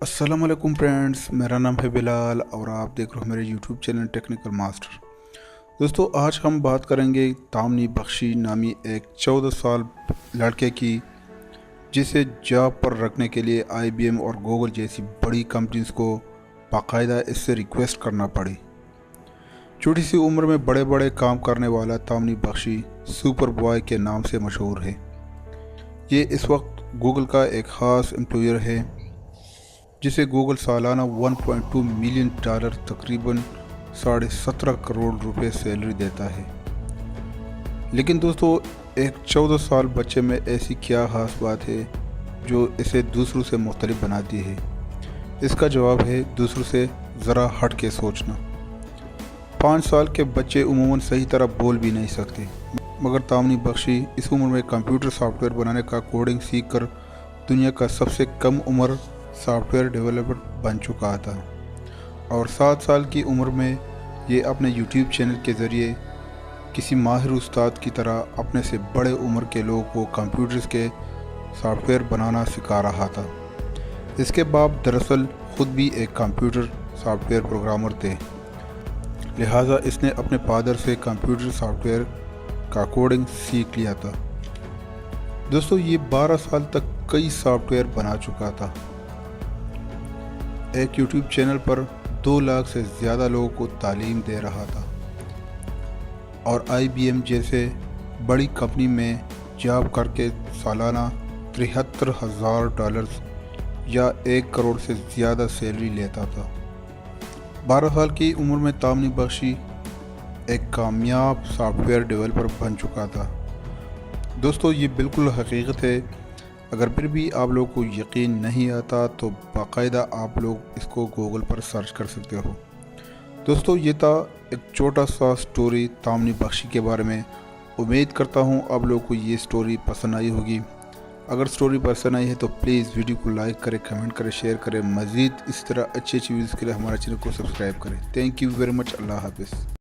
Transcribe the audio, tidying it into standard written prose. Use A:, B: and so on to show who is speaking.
A: अस्सलाम वालेकुम फ्रेंड्स, मेरा नाम है बिलाल और आप देख रहे हो मेरे यूट्यूब चैनल टेक्निकल मास्टर। दोस्तों, आज हम बात करेंगे तामनी बख्शी नामी एक 14 साल लड़के की, जिसे जॉब पर रखने के लिए IBM और गूगल जैसी बड़ी कंपनीज को बाकायदा इससे रिक्वेस्ट करना पड़ी। छोटी सी उम्र में बड़े बड़े काम करने वाला तामनी बख्शी सुपर बॉय के नाम से मशहूर है। ये इस वक्त गूगल का एक ख़ास एम्प्लॉयर है, जिसे गूगल सालाना $1.2 मिलियन तकरीबन 17.5 करोड़ रुपए सैलरी देता है। लेकिन दोस्तों, एक 14 साल बच्चे में ऐसी क्या ख़ास बात है जो इसे दूसरों से मुख्तलिफ बनाती है? इसका जवाब है दूसरों से ज़रा हट के सोचना। 5 साल के बच्चे उमूमन सही तरह बोल भी नहीं सकते, मगर तामनी बख्शी इस उम्र में कंप्यूटर सॉफ्टवेयर बनाने का कोडिंग सीख कर दुनिया का सबसे कम उम्र सॉफ्टवेयर डेवलपर बन चुका था। और 7 साल की उम्र में ये अपने यूट्यूब चैनल के ज़रिए किसी माहिर उस्ताद की तरह अपने से बड़े उम्र के लोगों को कंप्यूटर्स के सॉफ्टवेयर बनाना सिखा रहा था। इसके बाप दरअसल ख़ुद भी एक कंप्यूटर सॉफ्टवेयर प्रोग्रामर थे, लिहाजा इसने अपने फादर से कंप्यूटर सॉफ्टवेयर का कोडिंग सीख लिया था। दोस्तों, ये 12 साल तक कई सॉफ्टवेयर बना चुका था। एक यूट्यूब चैनल पर 2 लाख से ज़्यादा लोगों को तालीम दे रहा था और IBM जैसे बड़ी कंपनी में जॉब करके सालाना $73,000 या 1 करोड़ से ज़्यादा सैलरी लेता था। 12 साल की उम्र में तामनी बख्शी एक कामयाब सॉफ्टवेयर डेवलपर बन चुका था। दोस्तों, ये बिल्कुल हकीकत है। अगर फिर भी आप लोगों को यकीन नहीं आता तो बाकायदा आप लोग इसको गूगल पर सर्च कर सकते हो। दोस्तों, ये था एक छोटा सा स्टोरी तामनी बख्शी के बारे में। उम्मीद करता हूँ आप लोगों को ये स्टोरी पसंद आई होगी। अगर स्टोरी पसंद आई है तो प्लीज़ वीडियो को लाइक करें, कमेंट करें, शेयर करें। मज़ीद इस तरह अच्छी वीडियोज़ के लिए हमारे चैनल को सब्सक्राइब करें। Thank you very much. अल्लाह हाफिज़।